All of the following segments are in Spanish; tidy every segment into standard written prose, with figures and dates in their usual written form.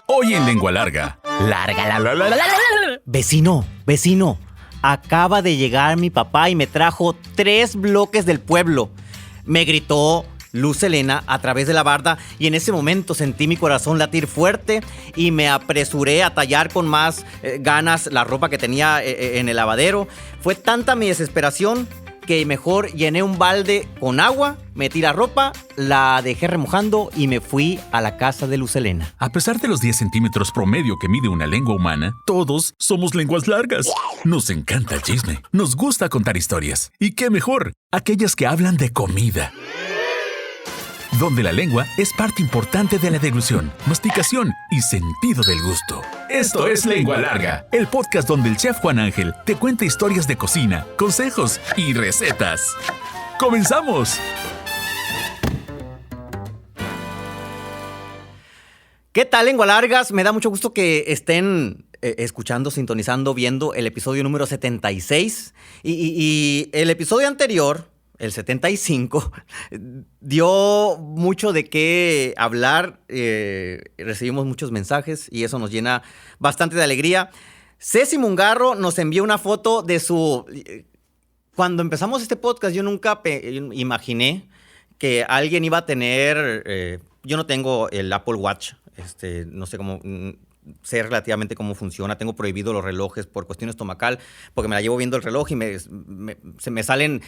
Hoy en Lengua Larga. Vecino, acaba de llegar mi papá y me trajo 3 bloques del pueblo. Me gritó Luz Helena a través de la barda y en ese momento sentí mi corazón latir fuerte y me apresuré a tallar con más ganas la ropa que tenía en el lavadero. Fue tanta mi desesperación que mejor llené un balde con agua, metí la ropa, la dejé remojando y me fui a la casa de Luz Helena. A pesar de los 10 centímetros promedio que mide una lengua humana, todos somos lenguas largas. Nos encanta el chisme, nos gusta contar historias. ¿Y qué mejor? Aquellas que hablan de comida. Donde la lengua es parte importante de la deglución, masticación y sentido del gusto. Esto es Lengua Larga, el podcast donde el chef Juan Ángel te cuenta historias de cocina, consejos y recetas. ¡Comenzamos! ¿Qué tal, Lengua Largas? Me da mucho gusto que estén escuchando, sintonizando, viendo el episodio número 76. Y el episodio anterior, el 75, dio mucho de qué hablar. Recibimos muchos mensajes y eso nos llena bastante de alegría. Ceci Mungarro nos envió una foto de su... Cuando empezamos este podcast, yo nunca imaginé que alguien iba a tener... yo no tengo el Apple Watch. No sé cómo... sé relativamente cómo funciona. Tengo prohibido los relojes por cuestión estomacal, porque me la llevo viendo el reloj y se me salen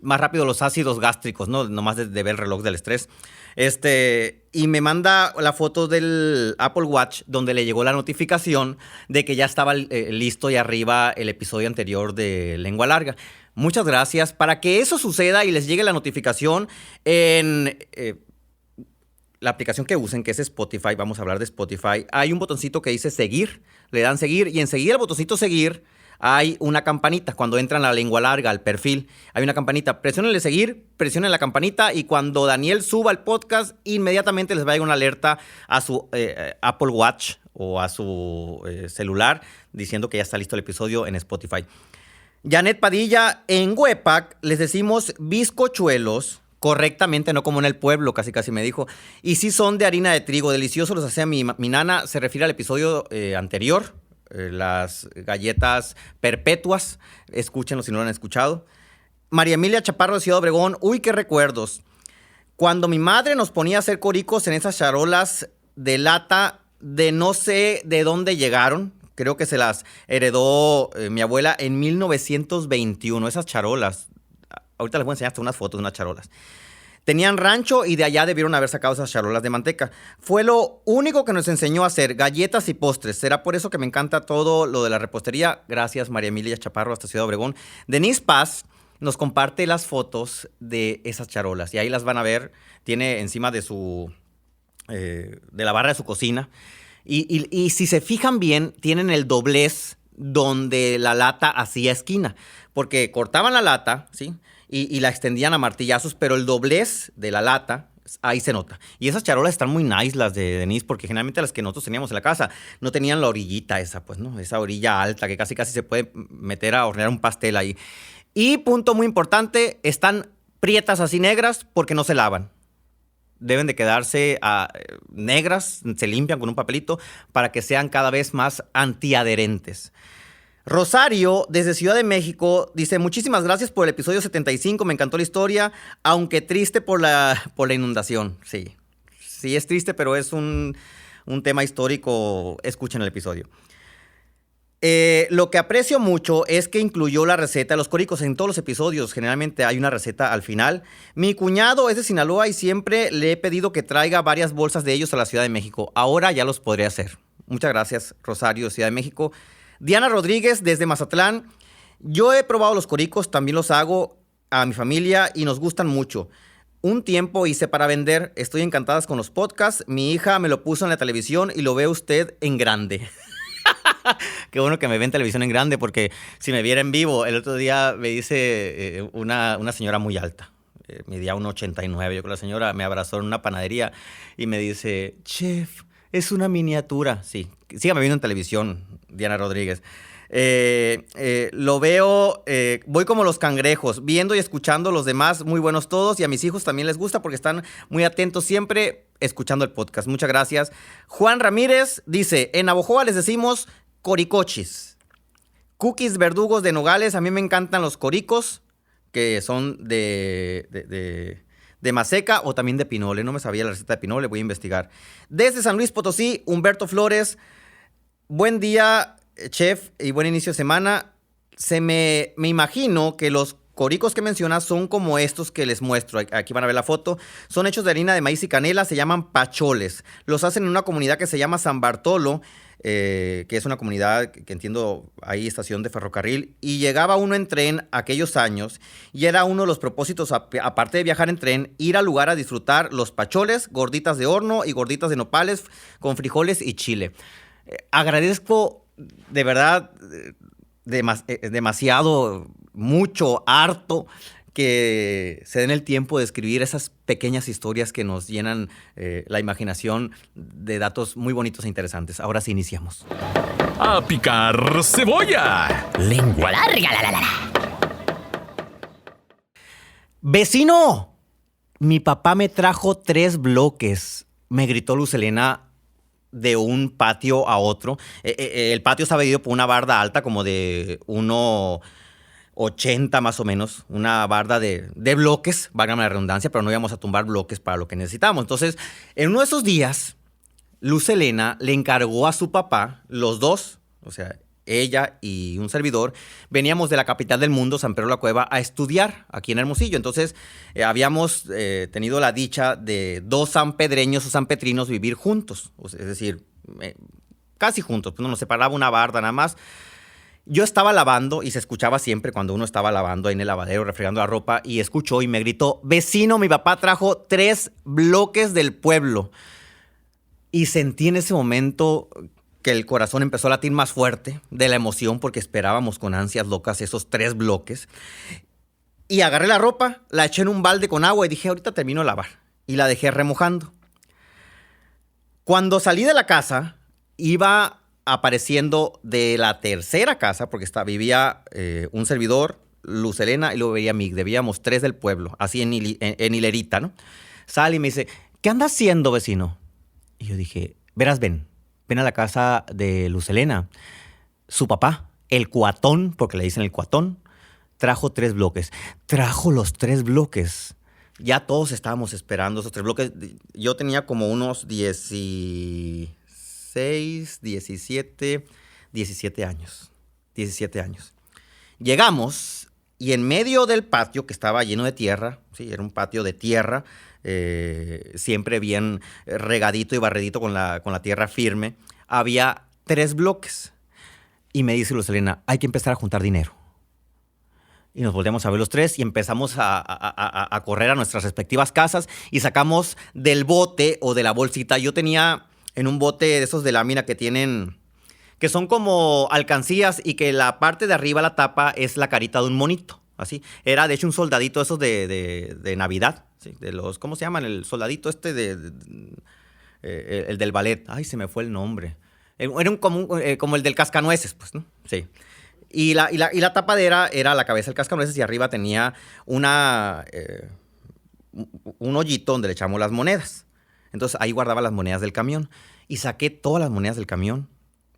más rápido los ácidos gástricos, ¿no? Nomás de ver el reloj del estrés. Y me manda la foto del Apple Watch donde le llegó la notificación de que ya estaba listo y arriba el episodio anterior de Lengua Larga. Muchas gracias. Para que eso suceda y les llegue la notificación en... la aplicación que usen, que es Spotify, vamos a hablar de Spotify, hay un botoncito que dice seguir, le dan seguir y enseguida el botoncito seguir hay una campanita. Cuando entran a Lengua Larga, al perfil, hay una campanita. Presionenle seguir, presionen la campanita y cuando Daniel suba el podcast, inmediatamente les va a llegar una alerta a su Apple Watch o a su celular diciendo que ya está listo el episodio en Spotify. Janet Padilla, en Huepac les decimos bizcochuelos, correctamente, no como en el pueblo, casi me dijo. Y sí son de harina de trigo, delicioso, los hacía mi nana. Se refiere al episodio anterior, las galletas perpetuas. Escúchenlo si no lo han escuchado. María Emilia Chaparro de Ciudad Obregón, uy, qué recuerdos. Cuando mi madre nos ponía a hacer coricos en esas charolas de lata de no sé de dónde llegaron. Creo que se las heredó mi abuela en 1921, esas charolas. Ahorita les voy a enseñar hasta unas fotos de unas charolas. Tenían rancho y de allá debieron haber sacado esas charolas de manteca. Fue lo único que nos enseñó a hacer galletas y postres. Será por eso que me encanta todo lo de la repostería. Gracias, María Emilia Chaparro, hasta Ciudad Obregón. Denise Paz nos comparte las fotos de esas charolas. Y ahí las van a ver. Tiene encima de de la barra de su cocina. Y si se fijan bien, tienen el doblez donde la lata hacía esquina. Porque cortaban la lata, ¿sí? Y la extendían a martillazos, pero el doblez de la lata, ahí se nota. Y esas charolas están muy nice, las de Denise, porque generalmente las que nosotros teníamos en la casa no tenían la orillita esa, pues, ¿no? Esa orilla alta que casi se puede meter a hornear un pastel ahí. Y punto muy importante, están prietas así negras porque no se lavan. Deben de quedarse negras, se limpian con un papelito para que sean cada vez más antiadherentes. Rosario, desde Ciudad de México, dice: muchísimas gracias por el episodio 75, me encantó la historia, aunque triste por la inundación. Sí, es triste, pero es un tema histórico. Escuchen el episodio. Lo que aprecio mucho es que incluyó la receta de los coricos en todos los episodios. Generalmente hay una receta al final. Mi cuñado es de Sinaloa y siempre le he pedido que traiga varias bolsas de ellos a la Ciudad de México. Ahora ya los podré hacer. Muchas gracias, Rosario, de Ciudad de México. Diana Rodríguez, desde Mazatlán. Yo he probado los coricos, también los hago a mi familia y nos gustan mucho. Un tiempo hice para vender, estoy encantada con los podcasts. Mi hija me lo puso en la televisión y lo ve usted en grande. Qué bueno que me ve en televisión en grande, porque si me viera en vivo, el otro día me dice una señora muy alta, medía 1,89. Yo con la señora me abrazó en una panadería y me dice: chef, es una miniatura. Sí, sígame viendo en televisión, Diana Rodríguez. Lo veo, voy como los cangrejos, viendo y escuchando a los demás, muy buenos todos, y a mis hijos también les gusta porque están muy atentos siempre escuchando el podcast. Muchas gracias. Juan Ramírez dice, en Navojoa les decimos coricochis. Cookies verdugos de nogales, a mí me encantan los coricos, que son de maseca o también de pinole. No me sabía la receta de pinole, voy a investigar. Desde San Luis Potosí, Humberto Flores. Buen día, chef, y buen inicio de semana. Me imagino que los coricos que mencionas son como estos que les muestro. Aquí van a ver la foto. Son hechos de harina de maíz y canela, se llaman pacholes. Los hacen en una comunidad que se llama San Bartolo, que es una comunidad que entiendo ahí estación de ferrocarril, y llegaba uno en tren aquellos años, y era uno de los propósitos, aparte de viajar en tren, ir al lugar a disfrutar los pacholes, gorditas de horno y gorditas de nopales con frijoles y chile. Agradezco de verdad demasiado, mucho, harto, que se den el tiempo de escribir esas pequeñas historias que nos llenan la imaginación de datos muy bonitos e interesantes. Ahora sí iniciamos. ¡A picar cebolla! Lengua larga, la, la, la. ¡Vecino! Mi papá me trajo 3 bloques, me gritó Luz Helena de un patio a otro. El patio estaba dividido por una barda alta como de 1,80 más o menos, una barda de bloques, válgame la redundancia, pero no íbamos a tumbar bloques para lo que necesitamos. Entonces, en uno de esos días, Luz Helena le encargó a su papá, los dos, o sea, ella y un servidor, veníamos de la capital del mundo, San Pedro de la Cueva, a estudiar aquí en Hermosillo. Entonces, habíamos tenido la dicha de 2 sanpedreños o sanpetrinos vivir juntos, es decir, casi juntos, pues no nos separaba una barda nada más. Yo estaba lavando y se escuchaba siempre cuando uno estaba lavando ahí en el lavadero, refregando la ropa, y escuchó y me gritó, vecino, mi papá trajo 3 bloques del pueblo. Y sentí en ese momento que el corazón empezó a latir más fuerte de la emoción porque esperábamos con ansias locas esos 3 bloques. Y agarré la ropa, la eché en un balde con agua y dije, ahorita termino de lavar. Y la dejé remojando. Cuando salí de la casa, iba apareciendo de la tercera casa, porque vivía un servidor, Luz Helena, y luego veía Mig. Debíamos 3 del pueblo, así en hilerita, ¿no? Sale y me dice, ¿qué anda haciendo, vecino? Y yo dije, verás, ven a la casa de Luz Helena. Su papá, el cuatón, porque le dicen el cuatón, trajo 3 bloques. Trajo los 3 bloques. Ya todos estábamos esperando esos 3 bloques. Yo tenía como unos 16, 17 años. 17 años. Llegamos y en medio del patio, que estaba lleno de tierra, sí, era un patio de tierra, siempre bien regadito y barredito con la tierra firme, había 3 bloques. Y me dice Luz Helena, hay que empezar a juntar dinero. Y nos volteamos a ver los 3 y empezamos a correr a nuestras respectivas casas y sacamos del bote o de la bolsita. Yo tenía en un bote de esos de lámina que son como alcancías y que la parte de arriba, la tapa, es la carita de un monito. Así. Era, de hecho, un soldadito esos de Navidad. ¿Sí? De los, ¿cómo se llaman? El soldadito el del ballet. Ay, se me fue el nombre. Era como el del cascanueces, pues, ¿no? Sí. Y la tapadera era la cabeza del cascanueces y arriba tenía un hoyito donde le echamos las monedas. Entonces ahí guardaba las monedas del camión. Y saqué todas las monedas del camión.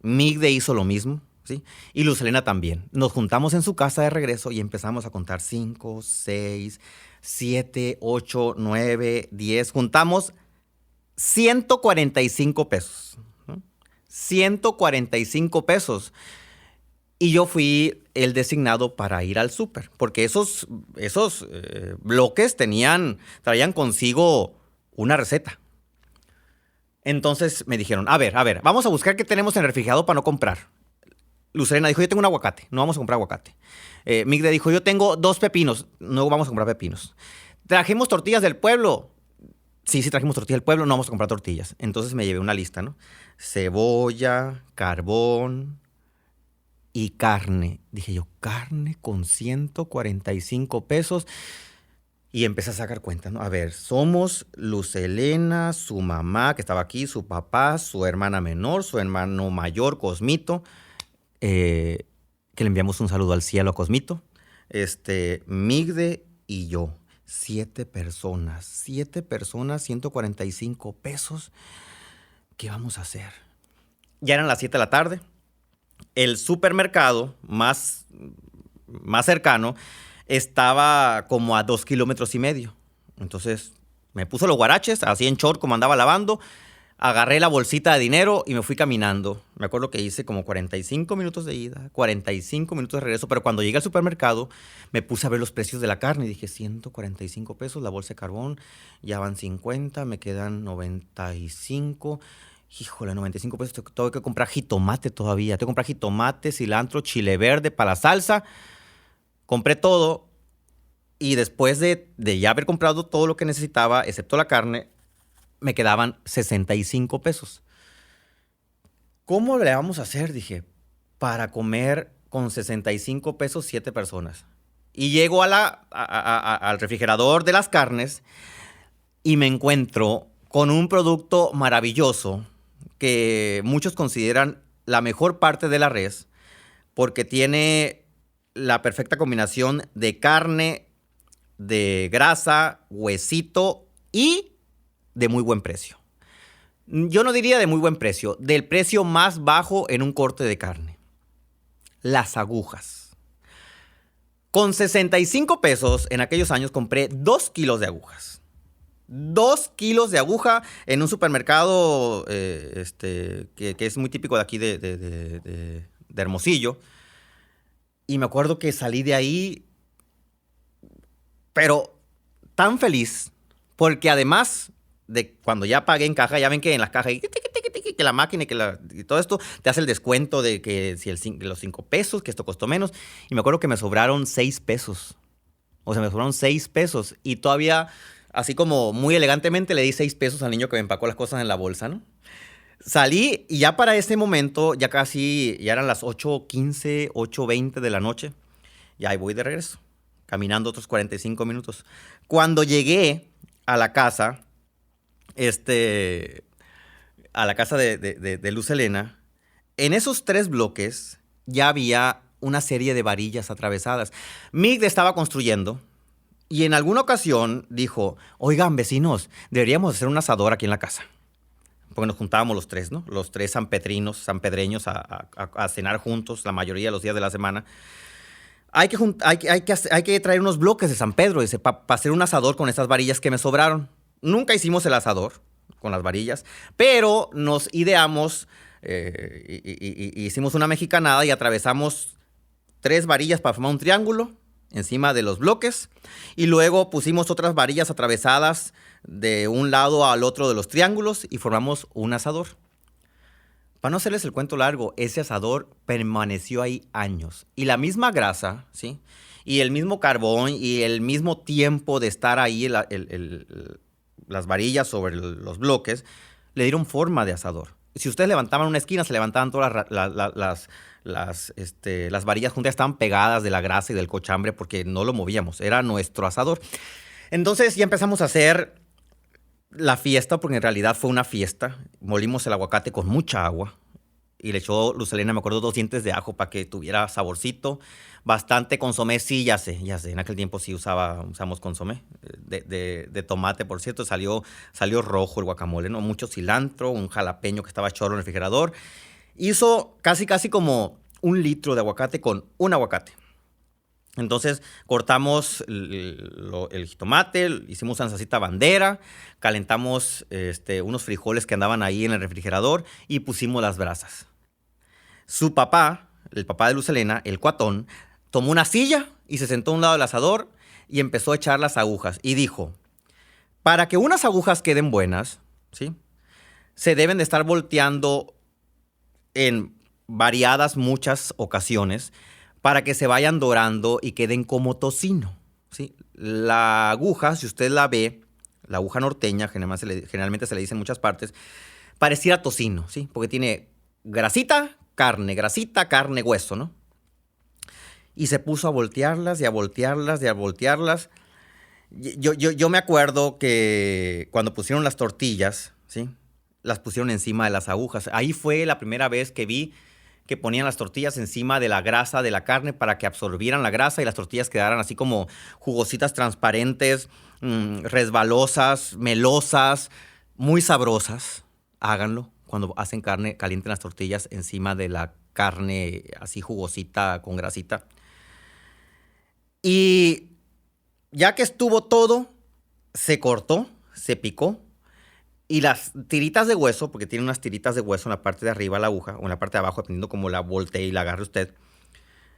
Migde hizo lo mismo, ¿sí? Y Luz Helena también. Nos juntamos en su casa de regreso y empezamos a contar 5, 6, 7, 8, 9, 10. Juntamos 145 pesos. ¿No? 145 pesos. Y yo fui el designado para ir al súper, porque esos bloques traían consigo una receta. Entonces me dijeron, a ver, vamos a buscar qué tenemos en el refrigerador para no comprar. Luz Helena dijo, yo tengo un aguacate, no vamos a comprar aguacate. Migde dijo, yo tengo 2 pepinos, no vamos a comprar pepinos. ¿Trajimos tortillas del pueblo? Sí, trajimos tortillas del pueblo, no vamos a comprar tortillas. Entonces me llevé una lista, ¿no? Cebolla, carbón y carne. Dije yo, carne con 145 pesos. Y empecé a sacar cuentas, ¿no? A ver, somos Luz Helena, su mamá, que estaba aquí, su papá, su hermana menor, su hermano mayor, Cosmito, que le enviamos un saludo al cielo a Cosmito, Migde y yo. 7 personas, 145 pesos. ¿Qué vamos a hacer? Ya eran las 7 de la tarde. El supermercado más cercano estaba como a 2,5 kilómetros. Entonces me puse los guaraches, así en short como andaba lavando. Agarré la bolsita de dinero y me fui caminando. Me acuerdo que hice como 45 minutos de ida, 45 minutos de regreso. Pero cuando llegué al supermercado, me puse a ver los precios de la carne. Y dije, 145 pesos la bolsa de carbón. Ya van 50, me quedan 95. Híjole, 95 pesos. Tengo que comprar jitomate todavía. Tengo que comprar jitomate, cilantro, chile verde para la salsa. Compré todo. Y después de ya haber comprado todo lo que necesitaba, excepto la carne, me quedaban 65 pesos. ¿Cómo le vamos a hacer? Dije, para comer con 65 pesos 7 personas. Y llego al refrigerador de las carnes y me encuentro con un producto maravilloso que muchos consideran la mejor parte de la res porque tiene la perfecta combinación de carne, de grasa, huesito y de muy buen precio. Yo no diría de muy buen precio, del precio más bajo en un corte de carne. Las agujas. Con 65 pesos en aquellos años compré 2 kilos de agujas. 2 kilos de aguja en un supermercado que es muy típico de aquí de Hermosillo. Y me acuerdo que salí de ahí, pero tan feliz, porque además de cuando ya pagué en caja, ya ven que en las cajas, que la máquina y todo esto te hace el descuento de que si los 5 pesos, que esto costó menos. Y me acuerdo que me sobraron 6 pesos. O sea, me sobraron 6 pesos. Y todavía, así como muy elegantemente, le di 6 pesos al niño que me empacó las cosas en la bolsa, ¿no? Salí y ya para ese momento, ya eran las 8:15, 8:20 de la noche. Y ahí voy de regreso, caminando otros 45 minutos. Cuando llegué a la casa, a la casa de Luz Helena, en esos 3 bloques ya había una serie de varillas atravesadas. Mig estaba construyendo y en alguna ocasión dijo, oigan, vecinos, deberíamos hacer un asador aquí en la casa. Porque nos juntábamos los 3, ¿no? Los 3 sanpedreños a cenar juntos la mayoría de los días de la semana. Hay que traer unos bloques de San Pedro, dice, para hacer un asador con esas varillas que me sobraron. Nunca hicimos el asador con las varillas, pero nos ideamos, hicimos una mexicanada y atravesamos 3 varillas para formar un triángulo encima de los bloques y luego pusimos otras varillas atravesadas de un lado al otro de los triángulos y formamos un asador. Para no hacerles el cuento largo, ese asador permaneció ahí años. Y la misma grasa, ¿sí? Y el mismo carbón y el mismo tiempo de estar ahí, las varillas sobre los bloques, le dieron forma de asador. Si ustedes levantaban una esquina, se levantaban todas las varillas juntas, estaban pegadas de la grasa y del cochambre porque no lo movíamos. Era nuestro asador. Entonces ya empezamos a hacer la fiesta, porque en realidad fue una fiesta. Molimos el aguacate con mucha agua y le echó Luz Helena, me acuerdo, 2 dientes de ajo para que tuviera saborcito. Bastante consomé, sí, ya sé. En aquel tiempo sí usamos consomé. De tomate, por cierto, salió rojo el guacamole, ¿no? Mucho cilantro, un jalapeño que estaba chorro en el refrigerador. Hizo casi como 1 litro de aguacate con un aguacate. Entonces cortamos el jitomate, hicimos una salsita bandera, calentamos unos frijoles que andaban ahí en el refrigerador y pusimos las brasas. Su papá, el papá de Luz Helena, el cuatón, tomó una silla y se sentó a un lado del asador y empezó a echar las agujas. Y dijo, para que unas agujas queden buenas, ¿sí?, se deben de estar volteando en variadas muchas ocasiones para que se vayan dorando y queden como tocino, ¿sí? La aguja, si usted la ve, la aguja norteña, generalmente se le dice en muchas partes, pareciera tocino, ¿sí? Porque tiene grasita, carne, hueso, ¿no? Y se puso a voltearlas y a voltearlas y a voltearlas. Yo me acuerdo que cuando pusieron las tortillas, ¿sí?, las pusieron encima de las agujas. Ahí fue la primera vez que vi que ponían las tortillas encima de la grasa de la carne para que absorbieran la grasa y las tortillas quedaran así como jugositas, transparentes, resbalosas, melosas, muy sabrosas. Háganlo cuando hacen carne, calienten las tortillas encima de la carne así jugosita con grasita. Y ya que estuvo todo, se cortó, se picó. Y las tiritas de hueso, porque tiene unas tiritas de hueso en la parte de arriba de la aguja o en la parte de abajo, dependiendo cómo la voltee y la agarre usted,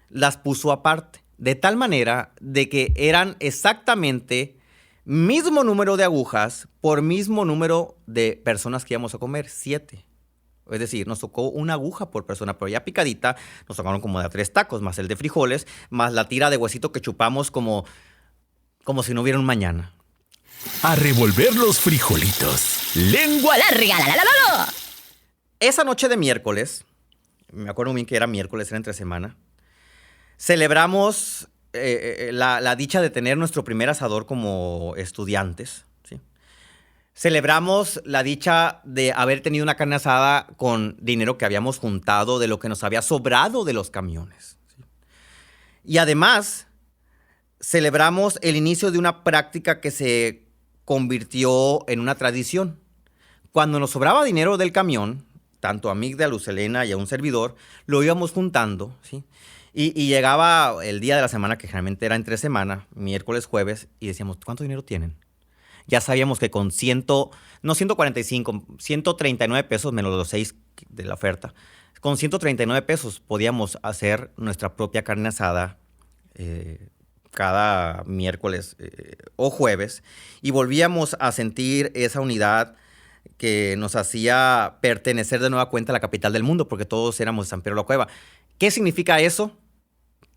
las puso aparte. De tal manera de que eran exactamente mismo número de agujas por mismo número de personas que íbamos a comer, 7. Es decir, nos tocó una aguja por persona, pero ya picadita, nos tocaron como de a 3 tacos, más el de frijoles, más la tira de huesito que chupamos como si no hubiera un mañana. A revolver los frijolitos. ¡Lengua larga! ¡La, la, la, la, la! Esa noche de miércoles, me acuerdo bien que era miércoles, era entre semana, celebramos la dicha de tener nuestro primer asador como estudiantes, ¿sí? Celebramos la dicha de haber tenido una carne asada con dinero que habíamos juntado de lo que nos había sobrado de los camiones, ¿sí? Y además, celebramos el inicio de una práctica que se convirtió en una tradición. Cuando nos sobraba dinero del camión, tanto a Migda, a Luz Helena y a un servidor, lo íbamos juntando, ¿sí? Y llegaba el día de la semana, que generalmente era entre semana, miércoles, jueves, y decíamos, ¿cuánto dinero tienen? Ya sabíamos que con 139 pesos, menos los 6 de la oferta, con 139 pesos podíamos hacer nuestra propia carne asada cada miércoles o jueves, y volvíamos a sentir esa unidad que nos hacía pertenecer de nueva cuenta a la capital del mundo, porque todos éramos de San Pedro de la Cueva. ¿Qué significa eso?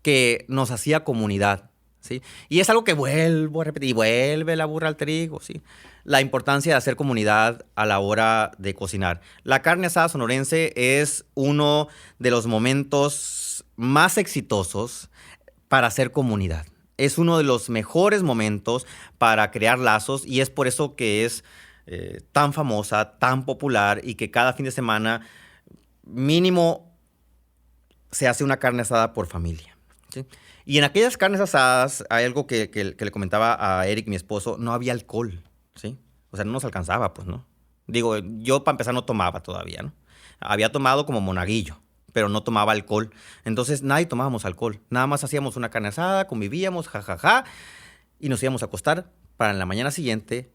Que nos hacía comunidad, ¿sí? Y es algo que vuelvo a repetir, y vuelve la burra al trigo, ¿sí? La importancia de hacer comunidad a la hora de cocinar. La carne asada sonorense es uno de los momentos más exitosos para hacer comunidad. Es uno de los mejores momentos para crear lazos, y es por eso que es tan famosa, tan popular, y que cada fin de semana mínimo se hace una carne asada por familia, ¿sí? Y en aquellas carnes asadas hay algo que le comentaba a Eric, mi esposo, no había alcohol, ¿sí? O sea, no nos alcanzaba, pues, ¿no? Digo, yo para empezar no tomaba todavía, ¿no? Había tomado como monaguillo, pero no tomaba alcohol. Entonces nadie tomábamos alcohol. Nada más hacíamos una carne asada, convivíamos, jajaja, y nos íbamos a acostar para en la mañana siguiente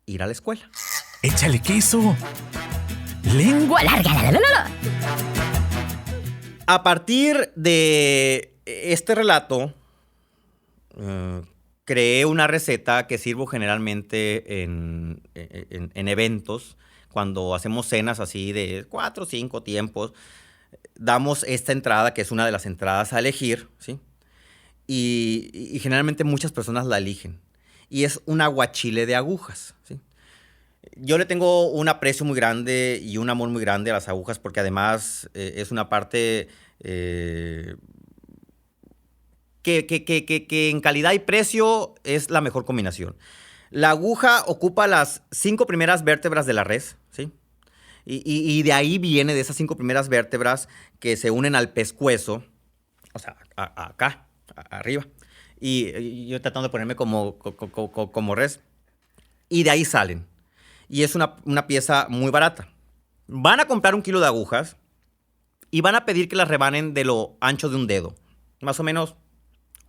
ir a la escuela. Échale queso. ¡Lengua larga! ¡La, la, la, la! A partir de este relato, creé una receta que sirvo generalmente en eventos. Cuando hacemos cenas así de 4 o 5 tiempos, damos esta entrada, que es una de las entradas a elegir, ¿sí? Y generalmente muchas personas la eligen. Y es un aguachile de agujas, ¿sí? Yo le tengo un aprecio muy grande y un amor muy grande a las agujas, porque además es una parte que en calidad y precio es la mejor combinación. La aguja ocupa las 5 primeras vértebras de la res, ¿sí? Y de ahí viene, de esas 5 primeras vértebras que se unen al pescuezo, o sea, acá, arriba. Y yo tratando de ponerme como res. Y de ahí salen. Y es una pieza muy barata. Van a comprar 1 kilo de agujas y van a pedir que las rebanen de lo ancho de un dedo. Más o menos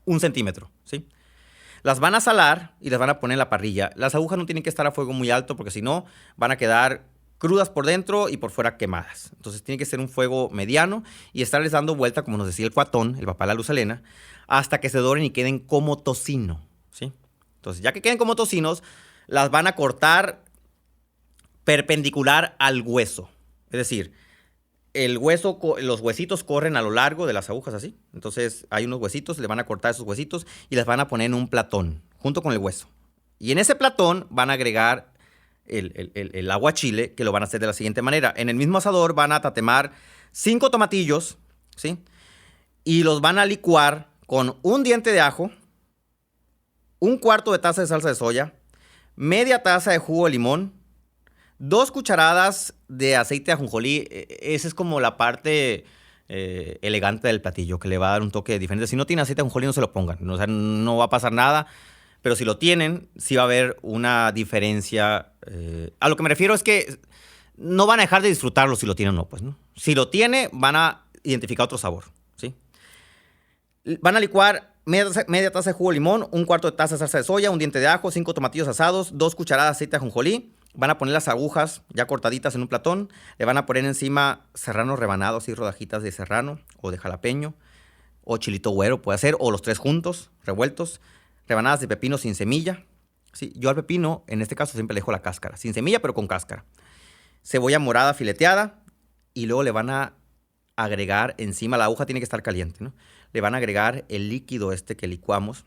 1 centímetro, ¿sí? Las van a salar y las van a poner en la parrilla. Las agujas no tienen que estar a fuego muy alto, porque si no van a quedar crudas por dentro y por fuera quemadas. Entonces tiene que ser un fuego mediano y estarles dando vuelta, como nos decía el cuatón, el papá de la Luz Helena, hasta que se doren y queden como tocino, ¿sí? Entonces, ya que queden como tocinos, las van a cortar perpendicular al hueso. Es decir, el hueso, los huesitos corren a lo largo de las agujas así. Entonces hay unos huesitos, le van a cortar esos huesitos y las van a poner en un platón junto con el hueso. Y en ese platón van a agregar el aguachile, que lo van a hacer de la siguiente manera. En el mismo asador van a tatemar 5 tomatillos, ¿sí? Y los van a licuar con 1 diente de ajo, 1/4 de taza de salsa de soya, media taza de jugo de limón, 2 cucharadas de aceite de ajonjolí. Esa es como la parte elegante del platillo, que le va a dar un toque diferente. Si no tiene aceite de ajonjolí, no se lo pongan. O sea, no va a pasar nada. Pero si lo tienen, sí va a haber una diferencia. A lo que me refiero es que no van a dejar de disfrutarlo si lo tienen o no, pues, ¿no? Si lo tiene, van a identificar otro sabor, ¿sí? Van a licuar media taza de jugo de limón, un cuarto de taza de salsa de soya, un diente de ajo, 5 tomatillos asados, 2 cucharadas de aceite de ajonjolí. Van a poner las agujas ya cortaditas en un platón. Le van a poner encima serranos rebanados y rodajitas de serrano o de jalapeño. O chilito güero puede ser, o los 3 juntos, revueltos. Rebanadas de pepino sin semilla. Sí, yo al pepino, en este caso, siempre le dejo la cáscara. Sin semilla, pero con cáscara. Cebolla morada fileteada. Y luego le van a agregar encima, la aguja tiene que estar caliente, ¿no? Le van a agregar el líquido que licuamos.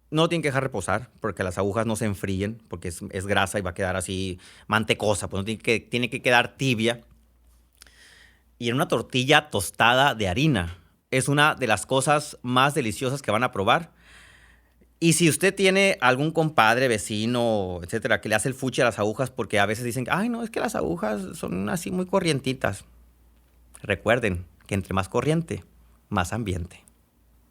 No lo tienen que dejar reposar porque las agujas no se enfríen, porque es grasa y va a quedar así mantecosa. Pues no tiene que quedar tibia. Y en una tortilla tostada de harina. Es una de las cosas más deliciosas que van a probar. Y si usted tiene algún compadre, vecino, etcétera, que le hace el fuchi a las agujas porque a veces dicen, ay, no, es que las agujas son así muy corrientitas. Recuerden que entre más corriente, más ambiente.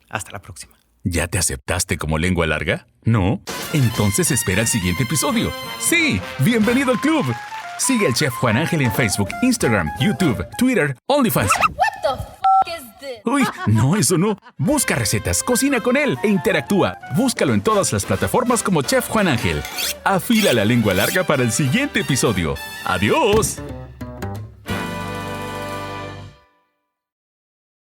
Hasta la próxima. ¿Ya te aceptaste como lengua larga? ¿No? Entonces espera el siguiente episodio. ¡Sí! ¡Bienvenido al club! Sigue al Chef Juan Ángel en Facebook, Instagram, YouTube, Twitter, OnlyFans. Uy, no, eso no. Busca recetas, cocina con él e interactúa. Búscalo en todas las plataformas como Chef Juan Ángel. Afila la lengua larga para el siguiente episodio. ¡Adiós!